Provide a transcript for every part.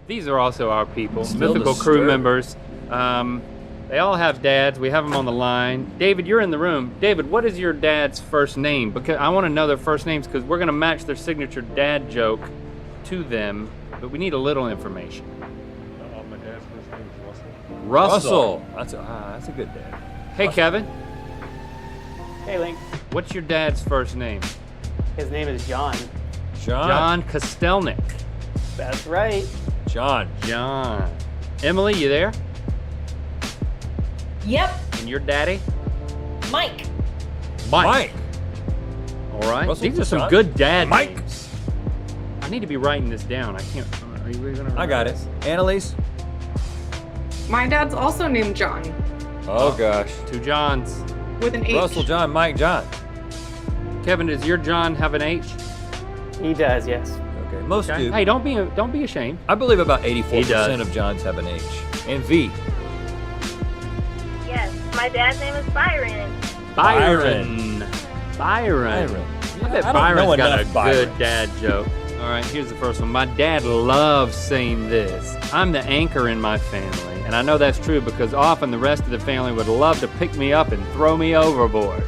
These are also our people, Still mythical crew disturbed. members. They all have dads. We have them on the line. David, you're in the room. David, what is your dad's first name? Because I want to know their first names because we're going to match their signature dad joke to them, but we need a little information. My dad's first name is Russell. Russell. That's a good dad. Hey, Kevin. Hey, Link. What's your dad's first name? His name is John. John Kostelnik. That's right. John. John. Emily, you there? Yep, And your daddy? Mike. Mike. All right. Russell, These are some John. good dad Mike. names. I need to be writing this down. I can't. Are you gonna? I got it. Annalise. My dad's also named John, Oh gosh. Two Johns. with an H. Russell, John, Mike, John. Kevin, does your John have an H? He does, yes. Okay, most Okay. do. Hey, don't be ashamed. I believe about He 84% does. of Johns have an H. And V. Yes, my dad's name is Byron. Byron. I bet I don't Byron's know got a enough Byrons. good dad joke. All right, here's the first one. My dad loves saying this. I'm the anchor in my family. And I know that's true because often the rest of the family would love to pick me up and throw me overboard.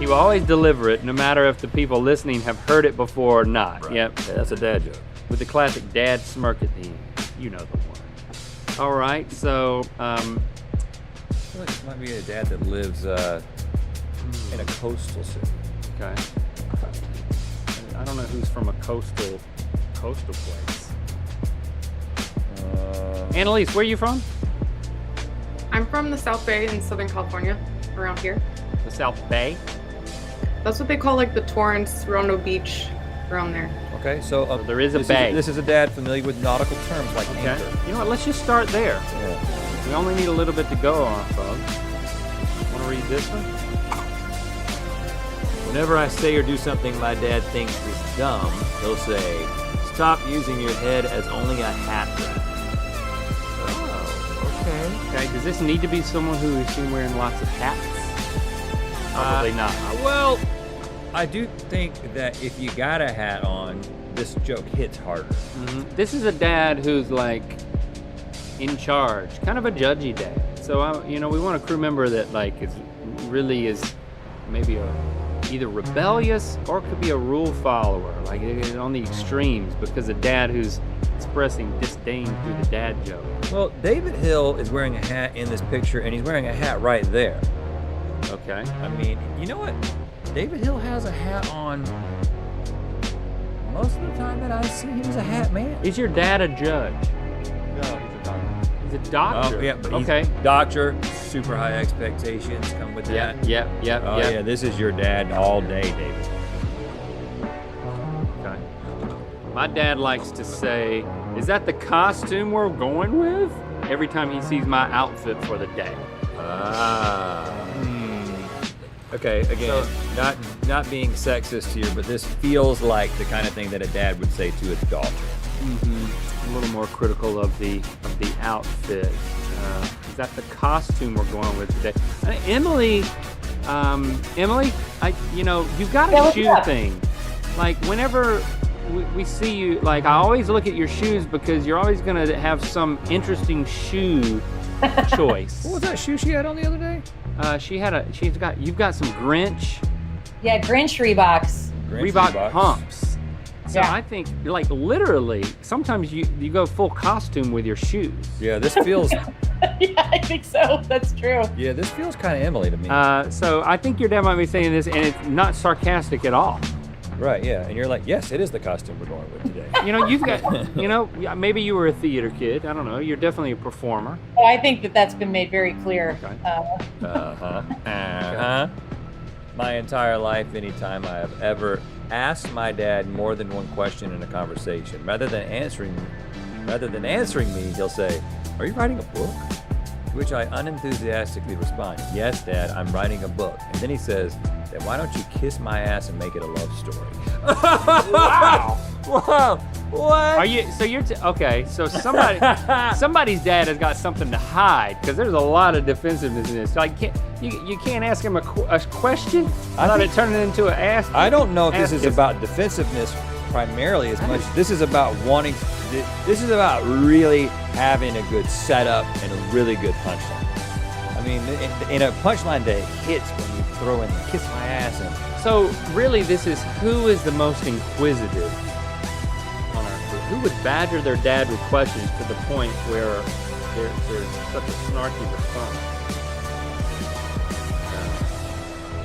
He will always deliver it, no matter if the people listening have heard it before or not. Right. Yep. Yeah, that's a dad joke. With the classic dad smirk at the end. You know the one. All right, so I feel like this might be a dad that lives in a coastal city. okay. I don't know who's from a coastal place. Annalise, where are you from? I'm from the South Bay in Southern California, around here. The South Bay. That's what they call like the Torrance, Rondo Beach, around there. Okay, so there is a this bay. This is a dad familiar with nautical terms like Okay. anchor. You know what? Let's just start there. Yeah. We only need a little bit to go off of. Want to read this one? Whenever I say or do something my dad thinks is dumb, he'll say, "Stop using your head as only a hat rack." Oh, okay. Okay. Does this need to be someone who is seen wearing lots of hats? Probably not. Well, I do think that if you got a hat on, this joke hits harder. This is a dad who's like in charge, kind of a judgy dad. So we want a crew member that like is maybe either rebellious or could be a rule follower, like on the extremes, because a dad who's expressing disdain through the dad joke. Well, David Hill is wearing a hat in this picture, and he's wearing a hat right there. Okay. I mean, you know what? David Hill has a hat on most of the time that I see him as a hat man. Is your dad a judge? No, he's a doctor. He's a doctor. Oh, yeah, but he's okay. doctor, super high expectations come with Yeah, that. yeah, yeah, Oh yeah. yeah, this is your dad all day, David. Okay. My dad likes to say, "Is that the costume we're going with?" Every time he sees my outfit for the day. Okay, again, not being sexist here, but this feels like the kind of thing that a dad would say to a daughter. A little more critical of the outfit. Is that the costume we're going with today? Emily, you've got Yeah, a what's shoe up? thing. Like whenever we see you, like I always look at your shoes because you're always gonna have some interesting shoe choice. What was that shoe she had on the other day? You've got some Grinch Yeah, Grinch Reeboks. Reebok pumps. So Yeah. I think, like literally, sometimes you go full costume with your shoes. Yeah, this feels Yeah, I think so. That's true. this feels kind of Emily to me. So I think your dad might be saying this, and it's not sarcastic at all. Right, yeah, and you're like, yes, it is the costume we're going with today. You've got, maybe you were a theater kid. I don't know. You're definitely a performer. Oh, I think that's been made very clear. Okay. My entire life, anytime I have ever asked my dad more than one question in a conversation, rather than answering me, he'll say, "Are you writing a book?" To which I unenthusiastically respond, "Yes, Dad, I'm writing a book." And then he says, "Then why don't you kiss my ass and make it a love story?" Wow. Whoa! What? Are you? So you're okay. So somebody's dad has got something to hide because there's a lot of defensiveness in this. Like, you can't ask him a question without it turning into an ass. I don't know if this ass is kiss. about defensiveness primarily as much. This is about wanting This is about really having a good setup and a really good punchline. I mean, in a punchline that hits when you throw in the kiss my ass and So really, this is who is the most inquisitive on our crew? Who would badger their dad with questions to the point where there's such a snarky response?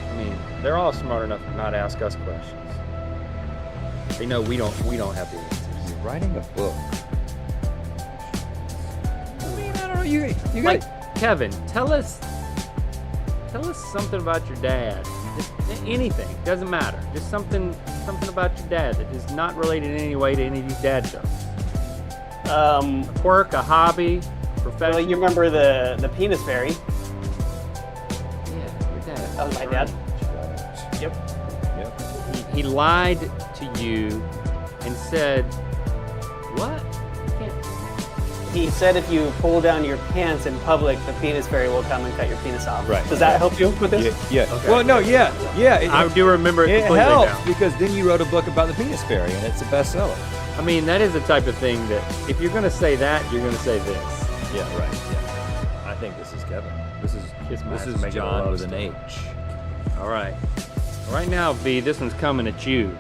I mean, they're all smart enough to not ask us questions. They know we don't have the answers. you're writing a book. I mean, I don't know. You got Like, Kevin, tell us something about your dad. Just anything, doesn't matter. Just something about your dad that is not related in any way to any of these dad jokes. A quirk, a hobby, profession. Well, you remember the penis fairy? Yeah, your dad. That was my dad. Yep. Yep. He lied to you and said, what? He said if you pull down your pants in public, the penis fairy will come and cut your penis off. Right. Does that help you with this? Yeah. Okay. Well, no, yeah. I do remember it It completely helps now. because then you wrote a book about the penis fairy, and it's a bestseller. I mean, that is the type of thing that if you're going to say that, you're going to say this. Yeah, right. Yeah. I think this is Kevin. This Kiss my ass is and make it a John love with an story. H. All right. Right now, V, this one's coming at you.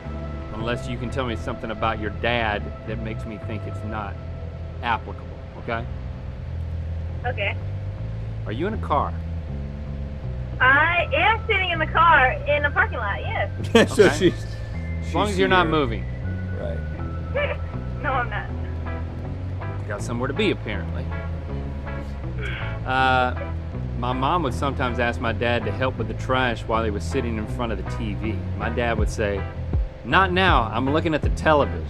Unless you can tell me something about your dad that makes me think it's not applicable, okay? Okay. Are you in a car? I am sitting in the car in the parking lot, yes. So Okay. she's As long as you're not moving. Right. No, I'm not. You got somewhere to be, apparently. My mom would sometimes ask my dad to help with the trash while he was sitting in front of the TV. My dad would say, "Not now, I'm looking at the television."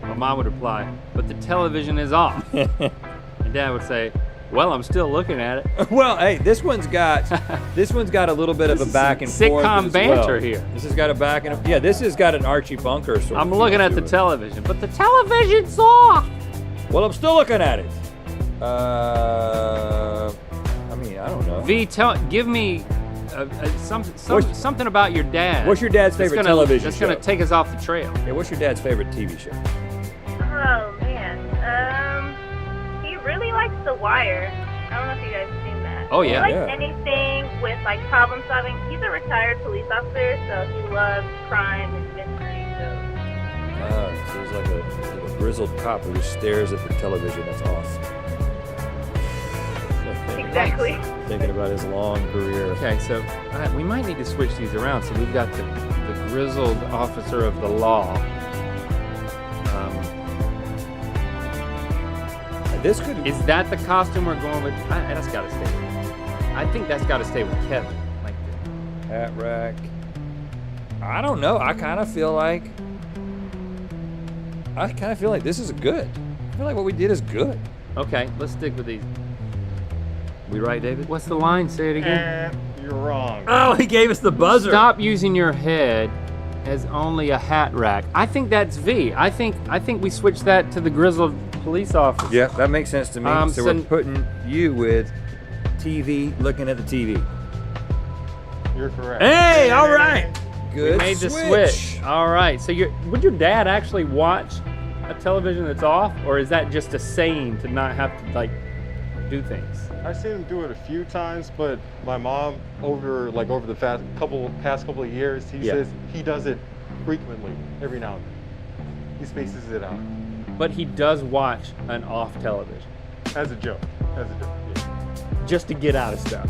My mom would reply, "But the television is off." And Dad would say, "Well, I'm still looking at it." Well, hey, this one's got a little bit of a back and forth Sitcom as banter well. here. This has got a back and yeah, this has got an Archie Bunker sort of I'm feel looking at to the it. television, but the television's off. Well, I'm still looking at it. I mean, I don't know. V, give me something about your dad. What's your dad's that's favorite gonna- television That's show? going to take us off the trail. Yeah, what's your dad's favorite TV show? Oh, man. He really likes The Wire. I don't know if you guys have seen that. Oh, yeah. He likes anything with, like, problem solving. He's a retired police officer, so he loves crime and mystery, so... So he's like a grizzled cop who just stares at the television that's off. Exactly. Thinking about his long career. Okay, so we might need to switch these around. So we've got the grizzled officer of the law. This could Is that the costume we're going with? That's got to stay. I think that's got to stay with Kevin. Like hat rack. I don't know. I kind of feel like this is good. I feel like what we did is good. okay, let's stick with these. We right, David? What's the line? Say it again. You're wrong. Oh, he gave us the buzzer. Stop using your head as only a hat rack. I think that's V. I think we switched that to the grizzled police officer. Yeah, that makes sense to me. So so- we're putting you with TV, looking at the TV. You're correct. Hey, all right. Good We made the switch. All right. So would your dad actually watch a television that's off, or is that just a saying to not have to like do things? I've seen him do it a few times, but my mom, over the past couple of years, he Yeah. says he does it frequently, every now and then. He spaces it out But he does watch an off television as a joke. Yeah. just to get out of stuff.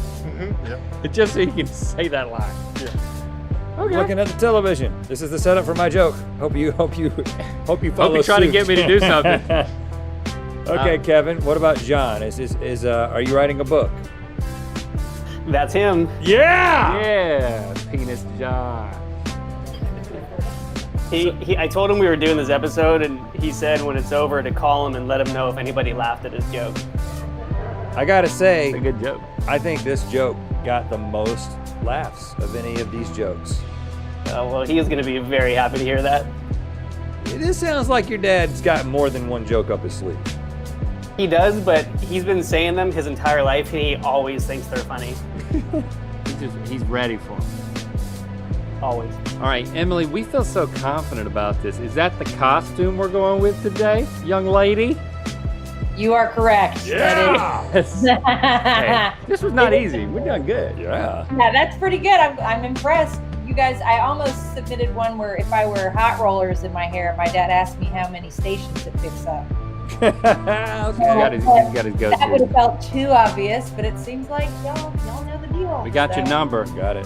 Yep. Just so he can say that line. Yeah. Okay. Looking at the television. This is the setup for my joke. Hope you follow Hope you try to suit. get me to do something. Okay, Kevin. What about John? Are you writing a book? That's him. Yeah. Yeah, penis John. I told him we were doing this episode, and he said when it's over to call him and let him know if anybody laughed at his joke. I gotta say, It's a good joke. I think this joke got the most laughs of any of these jokes. Well, he is going to be very happy to hear that. This sounds like your dad's got more than one joke up his sleeve. He does, but he's been saying them his entire life, and he always thinks they're funny. He's ready for him. always. All right, Emily, we feel so confident about this. Is that the costume we're going with today, young lady? You are correct. Yes. Hey, this was not easy. We're doing good. Yeah. Yeah, that's pretty good. I'm impressed. You guys, I almost submitted one where if I wear hot rollers in my hair, my dad asked me how many stations it picks up. He's got his go-to. That would have felt too obvious, but it seems like y'all know the deal. We got your so. number. Got it.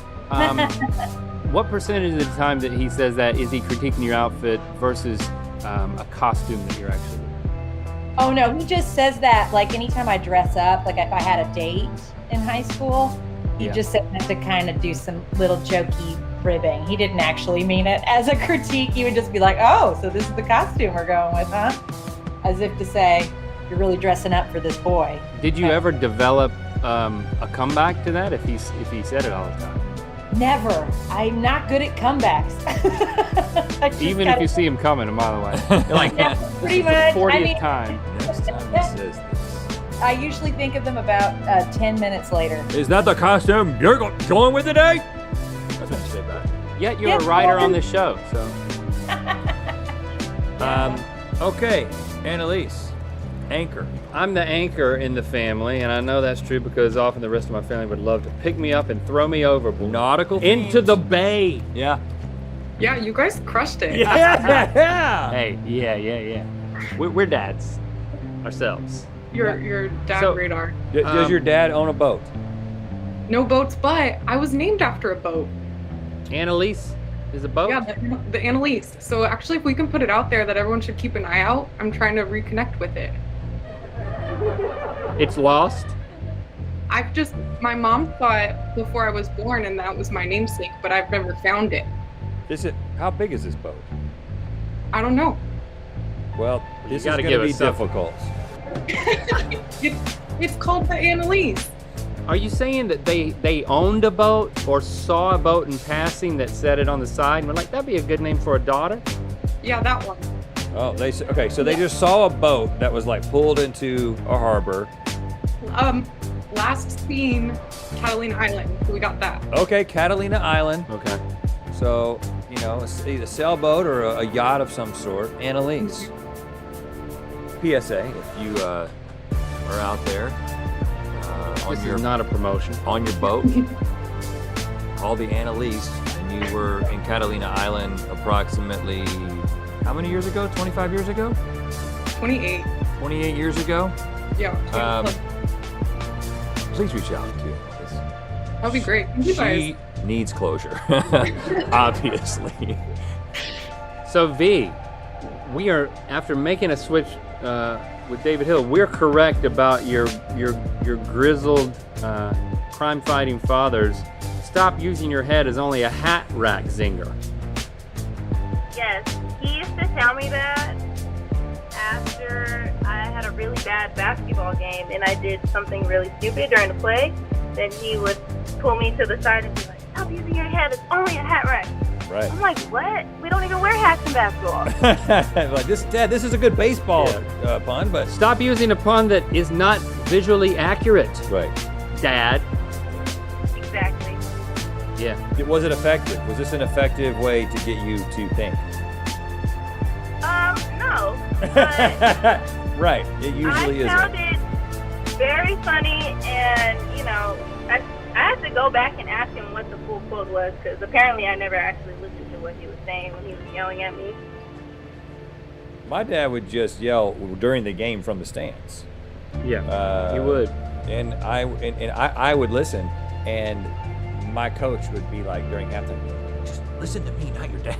What percentage of the time that he says that is he critiquing your outfit versus a costume that you're actually wearing? Oh no, he just says that like anytime I dress up, like if I had a date in high school, he just said that to kind of do some little jokey ribbing. He didn't actually mean it as a critique. He would just be like, oh, so this is the costume we're going with, huh? As if to say, you're really dressing up for this boy. Did you ever develop a comeback to that if he said it all the time? Never. I'm not good at comebacks. Even if you see him coming a mile away. You're like, Yeah, this pretty is the much. 40th time. Next time he says this. I usually think of them about 10 minutes later. Is that the costume you're going with today? That's what you say back. Yet you're Yes, a writer well, on the show, so. Okay, Annalise, anchor. I'm the anchor in the family, and I know that's true because often the rest of my family would love to pick me up and throw me overboard. Nautical Into the bay. Yeah. Yeah, you guys crushed it. Yeah. Hey, yeah. We're dads ourselves. Your dad So- radar. Does your dad own a boat? No boats, but I was named after a boat. Annalise is a boat? Yeah, the Annalise. So actually, if we can put it out there that everyone should keep an eye out, I'm trying to reconnect with it. It's lost. My mom thought before I was born, and that was my namesake, but I've never found it. How big is this boat? I don't know. Well, this is gotta going give to be us something. difficult. It's called the Annalise. Are you saying that they owned a boat or saw a boat in passing that said it on the side and were like, that'd be a good name for a daughter? Yeah, that one. Oh, okay. So they just saw a boat that was like pulled into a harbor. Last seen Catalina Island. We got that. Okay, Catalina Island. Okay. So it's either a sailboat or a yacht of some sort. Annalise. PSA: if you are out there This is not a promotion. on your boat, call the Annalise, and you were in Catalina Island approximately how many years ago? 25 years ago? 28. 28 years ago? Yeah. 20 plus. Please reach out to That'd be great. You guys. She needs closure, obviously. So V, we are, after making a switch with David Hill, we're correct about your grizzled crime-fighting fathers. Stop using your head as only a hat rack zinger. Yes, he used to tell me that after I had a really bad basketball game and I did something really stupid during the play. Then he would pull me to the side and be like, stop using your head, it's only a hat rack. Right. I'm like, what? We don't even wear hats in basketball. Like Dad, this is a good baseball pun, but Stop using a pun that is not visually accurate, right. Dad. Exactly. Yeah. Was it effective? Was this an effective way to get you to think? No. But Right. It usually I found isn't. it very funny, and I had to go back and ask him what the full quote was, because apparently I never actually listened to what he was saying when he was yelling at me. My dad would just yell during the game from the stands. Yeah. He would. And I would listen, and my coach would be like during halftime, just listen to me, not your dad.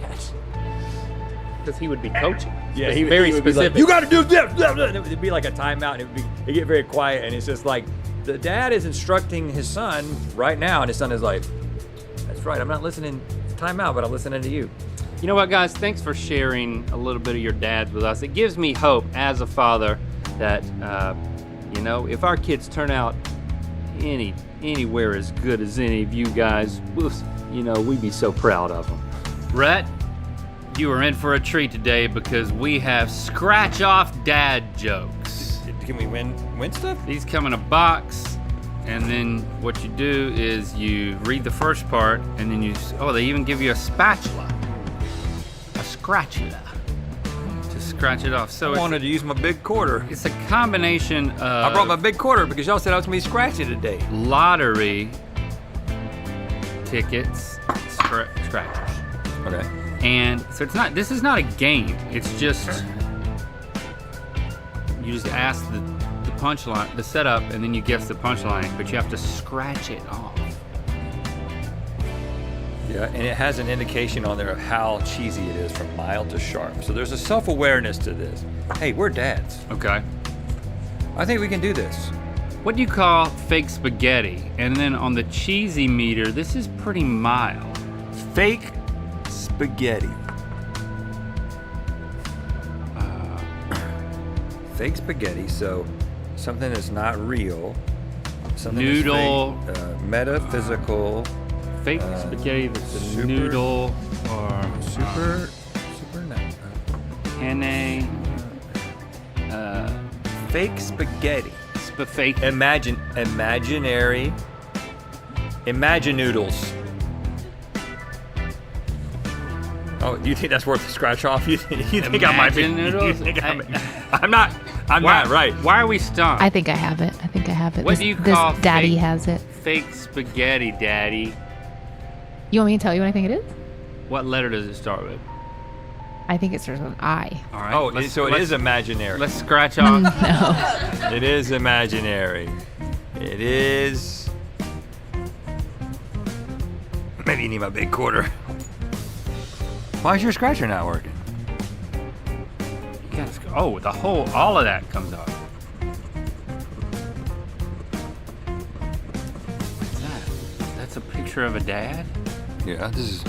Because he would be coaching. Yeah, It's he very would be specific. like, you got to do this. Blah, blah. And it'd be like a timeout, and it'd get very quiet, and it's just like the dad is instructing his son right now, and his son is like, "That's right, I'm not listening to timeout, but I'm listening to you." You know what, guys? Thanks for sharing a little bit of your dads with us. It gives me hope as a father that, if our kids turn out anywhere as good as any of you guys, we'd be so proud of them. Rhett, you are in for a treat today because we have scratch-off dad jokes. Can we win stuff? These come in a box. And then what you do is you read the first part, and then they even give you a spatula. A scratchula. To scratch it off. So I wanted to use my big quarter. it's a combination of I brought my big quarter because y'all said I was going to be scratchy today. lottery tickets, scratchers. Okay. And so this is not a game. It's just, you just ask the punchline, the setup, and then you guess the punchline, but you have to scratch it off. Yeah, and it has an indication on there of how cheesy it is from mild to sharp. So there's a self-awareness to this. Hey, we're dads. Okay. I think we can do this. What do you call fake spaghetti? And then on the cheesy meter, this is pretty mild. Fake spaghetti. Fake spaghetti, so something that's not real. Something Noodle. That's fake, metaphysical. Fake spaghetti that's a super- noodle or Super penne. fake spaghetti. Fake. Imaginary. Imagine noodles. Oh, you think that's worth a scratch off? You think I might be? Imagine noodles? You think I'm not right. Why are we stumped? I think I have it. What do you call Daddy fake- has it. Fake spaghetti, Daddy. You want me to tell you what I think it is? What letter does it start with? I think it starts with an I. All right. Oh, so it is imaginary. Let's scratch off. No. It is imaginary. It is. Maybe you need my big quarter. Why is your scratcher not working? Yes. Oh, all of that comes off. What's that? That's a picture of a dad? Yeah, this is.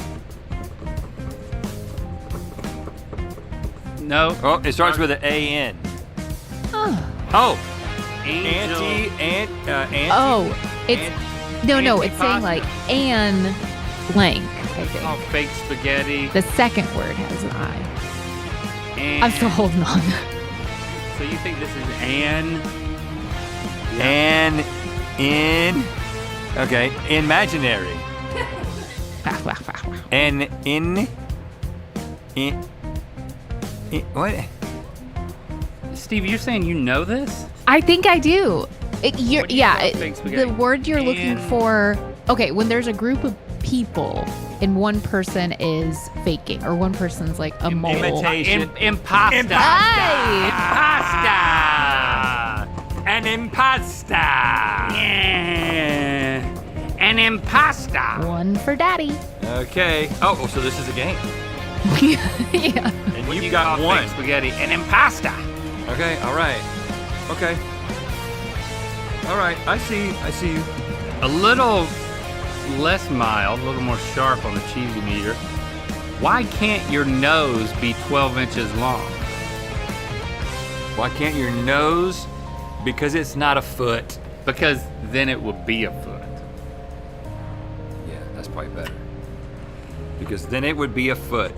No. Oh, it starts with an A-N. Oh. Angel. Auntie. Oh, it's no. It's saying like Anne blank. I think. Oh, fake spaghetti. The second word has an I. And I'm still holding on. So you think this is Anne? In. Okay, imaginary. And in. What? Steve, you're saying you know this? I think I do. What do you call fake spaghetti? The word you're looking And- for. Okay, when there's a group of people and one person is faking or one person's like a mole. Imitation. Impasta. Hey! Pasta. An impasta. Yeah. An impasta. One for Daddy. Okay. Oh, so this is a game. Yeah. And What do you've you got call one. fake spaghetti. An impasta. Okay, all right. Okay. All right, I see you. A little less mild, a little more sharp on the cheesy meter. Why can't your nose be 12 inches long? Why can't your nose? Because it's not a foot. Because then it would be a foot. Yeah, that's probably better. Because then it would be a foot.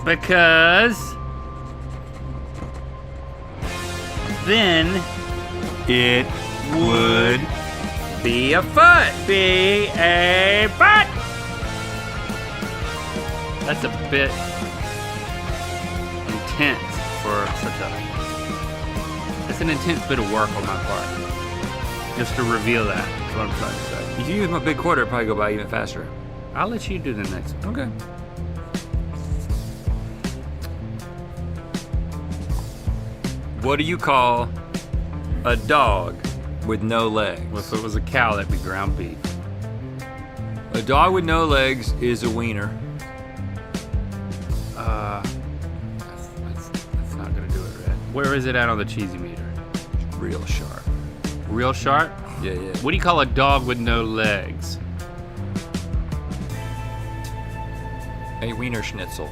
Because then It would be a foot. Be a foot. That's a bit intense for such a. It's an intense bit of work on my part. Just to reveal that. That's what I'm trying to say. If you use my big quarter, it'd probably go by even faster. I'll let you do the next one. Okay. What do you call a dog with no legs? Well, if it was a cow, that'd be ground beef. A dog with no legs is a wiener. That's not gonna do it, Red. Where is it at on the cheesy meter? Real sharp. Real sharp? Yeah. What do you call a dog with no legs? A wiener schnitzel.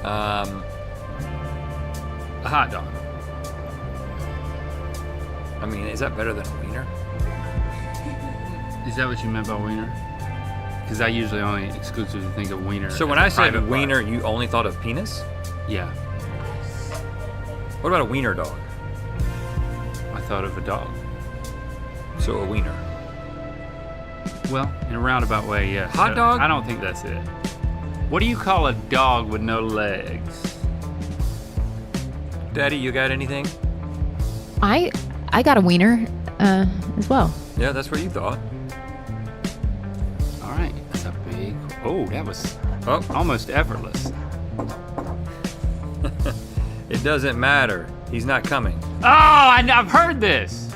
A hot dog. I mean, is that better than a wiener? Is that what you meant by wiener? Because I usually only exclusively think of wiener. So when as I a said private part. wiener, you only thought of penis? Yeah. What about a wiener dog? thought of a dog. So a wiener. Well, in a roundabout way, yes. Hot dog? I don't think that's it. What do you call a dog with no legs? Daddy, you got anything? I got a wiener as well. Yeah, that's what you thought. All right, that's a big. Oh, that was Oh, almost effortless. it doesn't matter. He's not coming. Oh, I've heard this.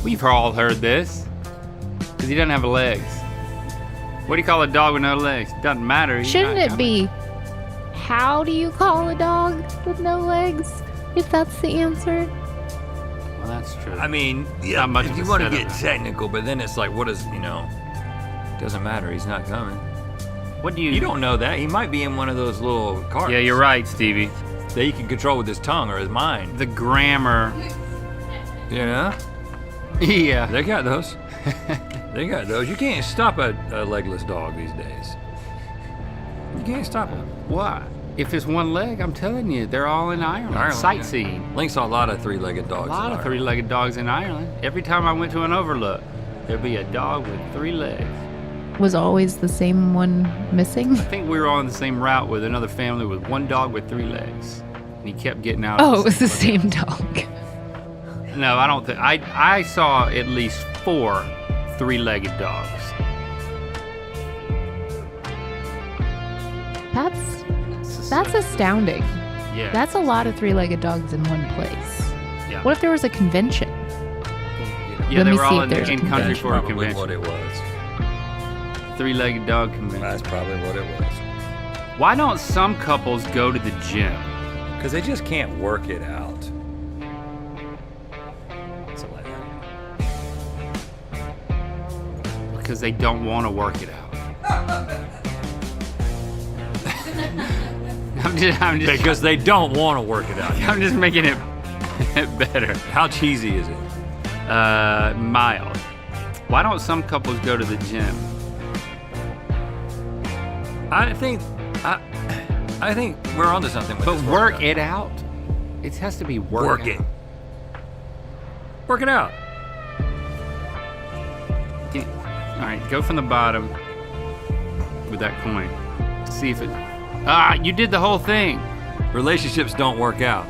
We've all heard this. Because he doesn't have legs. What do you call a dog with no legs? Doesn't matter. he's Shouldn't not it coming. be, how do you call a dog with no legs? If that's the answer. Well, that's true. I mean, Not much if of you a want to setup. get technical, but then it's like, what is, doesn't matter. He's not coming. What do you? You don't know that. He might be in one of those little carts. Yeah, you're right, Stevie. That he can control with his tongue or his mind. The grammar. Yeah, Yeah. they got those. They got those. You can't stop a legless dog these days. You can't stop him. What? If it's one leg, I'm telling you, they're all in Ireland. Ireland, Sightseeing. Yeah. Link saw a lot of three-legged dogs. A lot in of Ireland. three-legged dogs in Ireland. Every time I went to an overlook, there'd be a dog with 3 legs. Was always the same one missing? I think we were on the same route with another family with one dog with 3 legs. And he kept getting out. Oh, it was the same dog. No, I don't think. I saw at least 4 3-legged dogs. That's astounding. Yeah. That's a lot of 3-legged dogs in one place. Yeah. What if there was a convention? Yeah, Let they me were see all if there's a in country That's for a probably convention. what it was. 3-legged dog convention. That's probably what it was. Why don't some couples go to the gym? Because they just can't work it out. Something like that. Because they don't want to work it out. I'm just Because they don't want to work it out. I'm just making it better. How cheesy is it? Mild. Why don't some couples go to the gym? I think we're onto something with But this work workout. it out. It has to be work. Work it. Work it out. All right, go from the bottom with that coin. See if it. You did the whole thing. Relationships don't work out.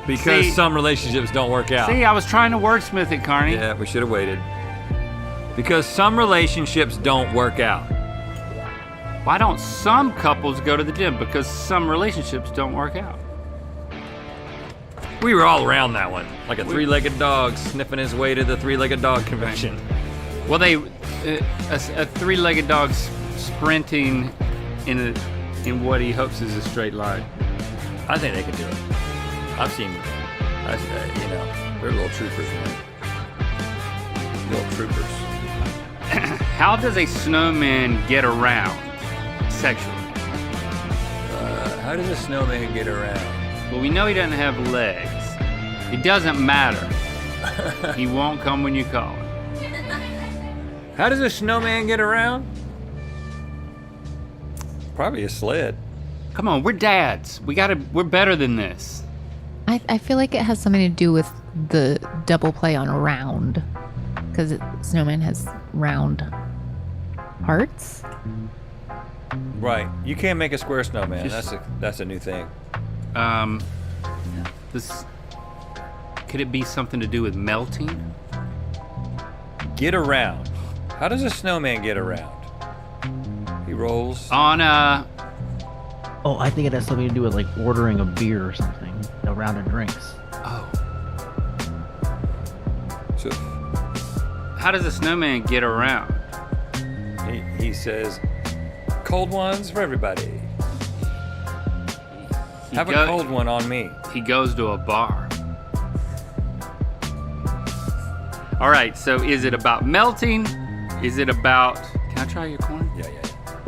Because See- some relationships don't work out. See, I was trying to wordsmith it, Carney. Yeah, we should have waited. Because some relationships don't work out. Why don't some couples go to the gym? Because some relationships don't work out. We were all around that one, like a 3-legged dog sniffing his way to the 3-legged dog convention. Well, a 3-legged dog sprinting in what he hopes is a straight line. I think they could do it. I've seen, they're little troopers, man. Little troopers. How does a snowman get around sexually? How does a snowman get around? Well, we know he doesn't have legs. It doesn't matter. He won't come when you call him. How does a snowman get around? Probably a sled. Come on, we're dads. We're better than this. I feel like it has something to do with the double play on round. Because snowman has round hearts. Right. You can't make a square snowman. Just- That's a new thing. This could it be something to do with melting? Get around. How does a snowman get around? He rolls. On Oh, I think it has something to do with like ordering a beer or something. A round of drinks. So how does a snowman get around? he says, cold ones for everybody. Have a cold one on me. He goes to a bar. All right, so is it about melting? Is it about... Can I try your coin? Yeah.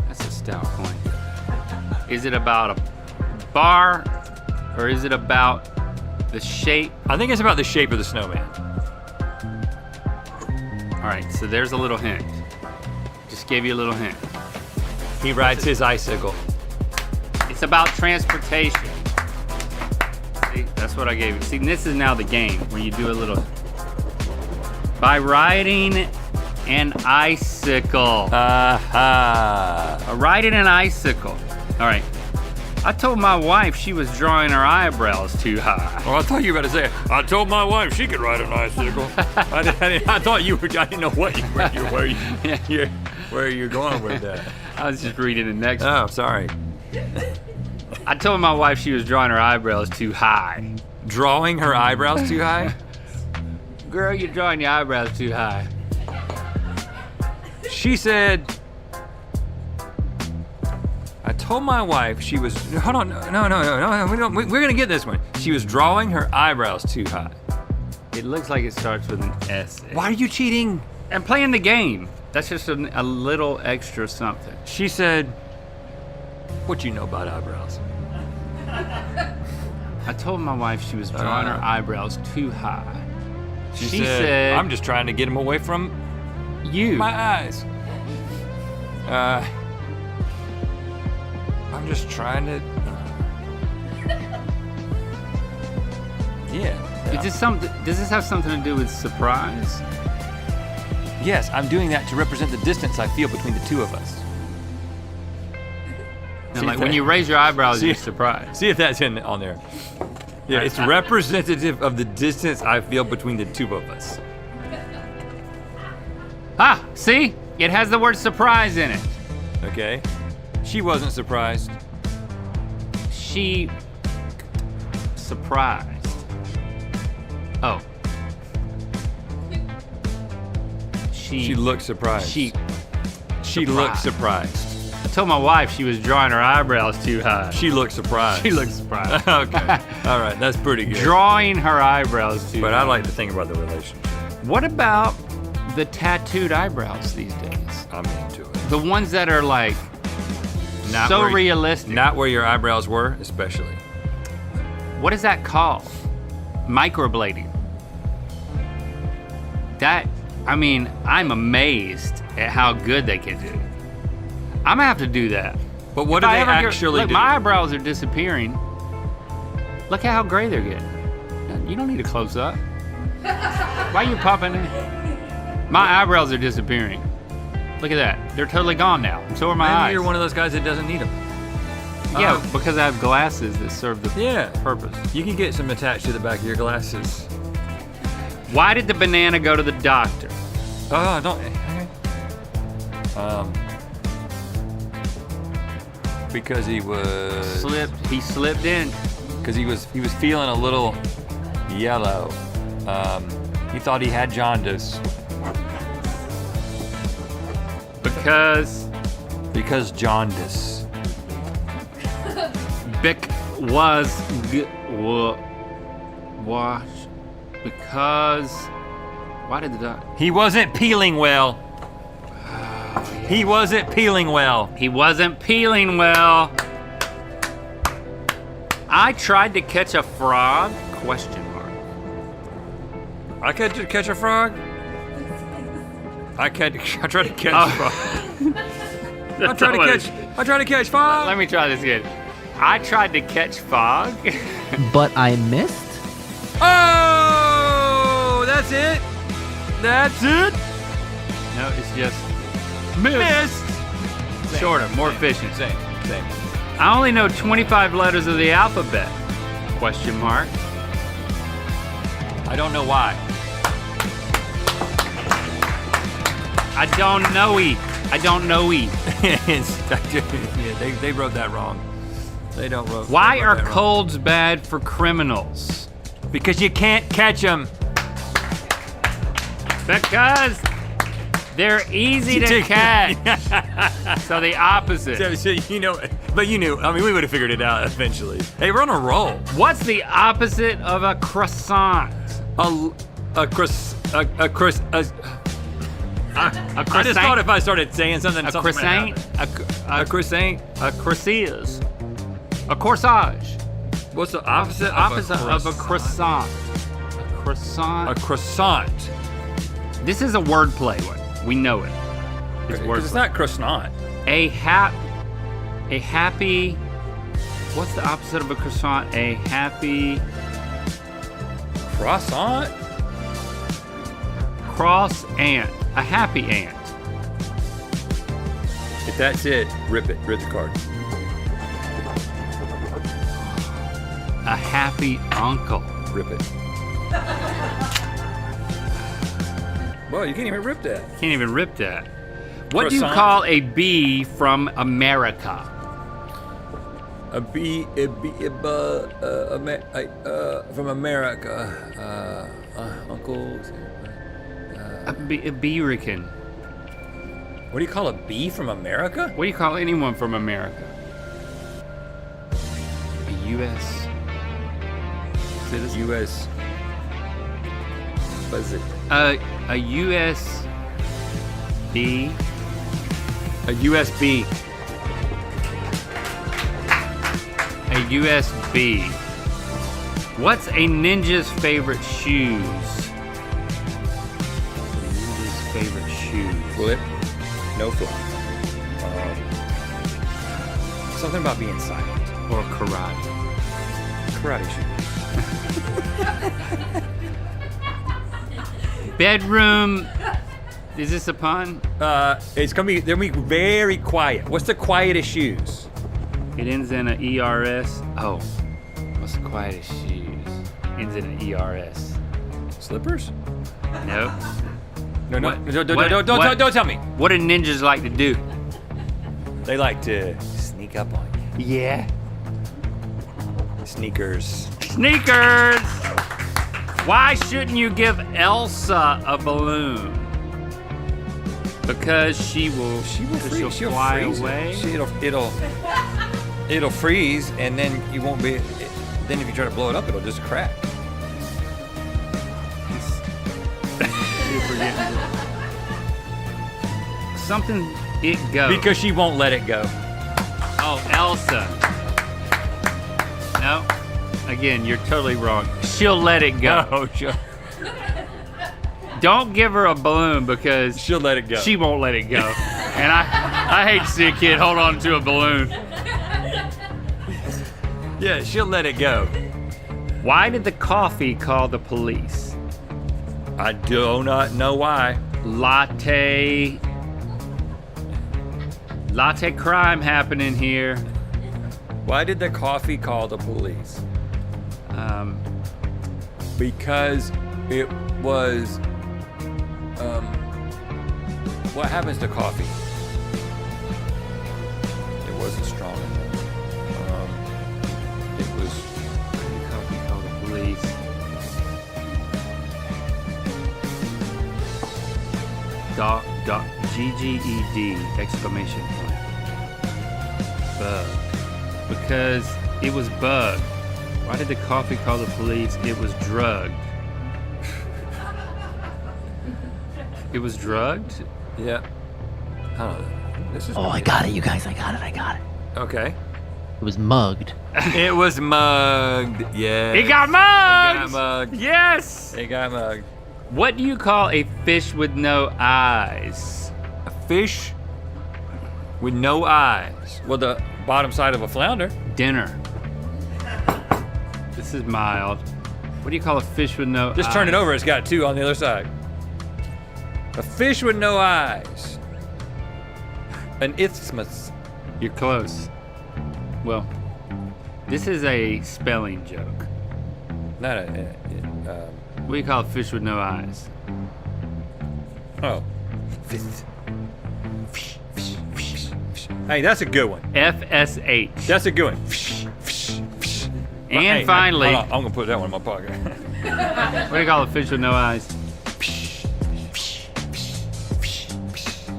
That's a stout coin. Is it about a bar, or is it about the shape? I think it's about the shape of the snowman. All right, so there's a little hint. Just gave you a little hint. He rides his icicle. It's about transportation. See, that's what I gave you. See, this is now the game where you do a little. By riding an icicle. Riding an icicle. All right. I told my wife she was drawing her eyebrows too high. Oh, I thought you were about to say, I told my wife she could ride an icicle. I thought you were, I didn't know where you're going with that. I was just reading the next Oh, sorry. I told my wife she was drawing her eyebrows too high. Drawing her eyebrows too high? Girl, you're drawing your eyebrows too high. She said, I told my wife she was, hold on, no, we're gonna get this one. She was drawing her eyebrows too high. It looks like it starts with an S. Why are you cheating? I'm playing the game. That's just a little extra something. She said, what you know about eyebrows? I told my wife she was drawing her eyebrows too high. She said, I'm just trying to get them away from you. my eyes. I'm just trying to. Yeah. Does this have something to do with surprise? Yes, I'm doing that to represent the distance I feel between the two of us. And like when you raise your eyebrows, you're surprised. See if that's on there. Yeah, it's representative of the distance I feel between the two of us. Ah, see? It has the word surprise in it. Okay. She wasn't surprised. She surprised. Oh. She looked surprised. She looked surprised. I told my wife she was drawing her eyebrows too high. She looked surprised. She looked surprised. Okay. All right, that's pretty good. Drawing her eyebrows too high. But I like to think about the relationship. What about the tattooed eyebrows these days? I'm into it. The ones that are like so realistic. Not where your eyebrows were, especially. What is that called? Microblading. I'm amazed at how good they can do. I'm gonna have to do that. But what do they actually look, do? my eyebrows are disappearing. Look at how gray they're getting. You don't need a close up. Why are you popping in? My eyebrows are disappearing. Look at that. They're totally gone now. So are my eyes. Maybe you're one of those guys that doesn't need them. Yeah, because I have glasses that serve the purpose. You can get some attached to the back of your glasses. Why did the banana go to the doctor? Oh, don't. Because he was He slipped in. Because he was feeling a little yellow. He thought he had jaundice. Because jaundice. Why did the doctor? He wasn't peeling well. He wasn't peeling well. He wasn't peeling well. I tried to catch a frog? Question mark. I tried to catch a frog. I tried to catch a frog. I tried to catch fog. Let me try this again. I tried to catch fog. But I missed? Oh, that's it. That's it. No, it's just missed. Shorter, more efficient. Same. I only know 25 letters of the alphabet. Question mark. I don't know why. I don't know. Yeah, they wrote that wrong. They don't wrote. Why are that wrong. colds bad for criminals? Because you can't catch them. Because they're easy to catch. So the opposite. So you know, but you knew. I mean, we would have figured it out eventually. Hey, we're on a roll. What's the opposite of a croissant? A croissant. I just thought if I started saying something, A something croissant? A croissant. A corsage. A corsage. What's the opposite of a croissant? A croissant. A croissant. This is a wordplay one. We know it. It's Because it's not croissant. A happy What's the opposite of a croissant? A happy Croissant? cross ant. A happy ant. If that's it, rip it. Rip the card. A happy uncle. Rip it. Well, you can't even rip that. Can't even rip that. What do you Croissant. call a bee from America? From America. Uncle. A beerican. What do you call a bee from America? What do you call anyone from America? A U.S. citizen? U.S. What is it? A U.S. B. A USB. A USB. What's a ninja's favorite shoes? A ninja's favorite shoes. Flip. No flip. Something about being silent. Or karate. Karate shoes. Bedroom. Is this a pun? They're gonna be very quiet. What's the quietest shoes? It ends in an ERS. Oh, what's the quietest shoes? Ends in an ERS. Slippers? Nope. No, What- don't tell me. What do ninjas like to do? They like to sneak up on you. Yeah. Sneakers. Sneakers! Why shouldn't you give Elsa a balloon? Because she'll fly freeze it. away. It'll freeze, and then you won't be. Then if you try to blow it up, it'll just crack. Something it goes. Because she won't let it go. Oh, Elsa. No. Again, you're totally wrong. She'll let it go. Oh, sure. Don't give her a balloon because She'll let it go. she won't let it go. And I hate to see a kid hold on to a balloon. Yeah, she'll let it go. Why did the coffee call the police? I do not know why. Latte crime happening here. Why did the coffee call the police? Because it was. What happens to coffee? It wasn't strong enough. It was. Coffee called the police. GGED exclamation point. Bug. Because it was bugged. Why did the coffee call the police? It was drugged. It was drugged? Yeah. I don't know. This is. Oh, I got it, you guys. I got it. Okay. It was mugged. It was mugged. Yeah. It got mugged! It got mugged. Yes! It got mugged. What do you call a fish with no eyes? A fish with no eyes. Well, the bottom side of a flounder. Dinner. This is mild. What do you call a fish with no eyes? Just turn it over. It's got two on the other side. A fish with no eyes. An isthmus. You're close. Well, this is a spelling joke. Not a. What do you call a fish with no eyes? Oh. Hey, that's a good one. FSH. That's a good one. And Hey, finally, hold on, I'm gonna put that one in my pocket. what do you call a fish with no eyes?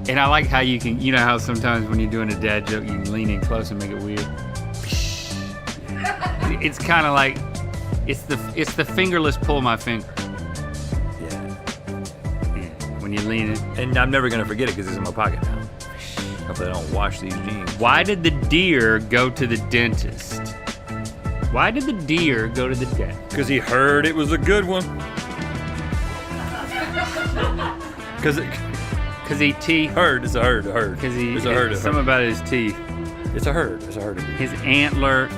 And I like how you can, you know how sometimes when you're doing a dad joke, you can lean in close and make it weird. It's kind of like, it's the fingerless pull my finger. Yeah. When you lean in. And I'm never gonna forget it because it's in my pocket now. Hopefully I don't wash these jeans. Why did the deer go to the dentist? Why did the deer go to the dentist? Because he heard it was a good one. Because he teeth. Herd. It's a herd. Because It's a herd. something about his teeth. It's a herd. It's a herd. His antler.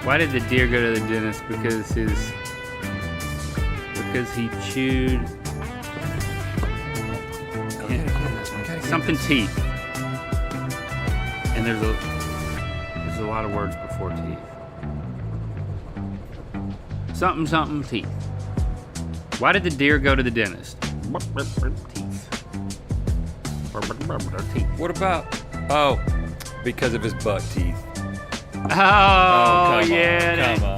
Why did the deer go to the dentist? Because he chewed something teeth. And there's a lot of words before teeth. Something teeth. Why did the deer go to the dentist? Teeth. What about? Oh, because of his butt teeth. Oh, come yeah. on, come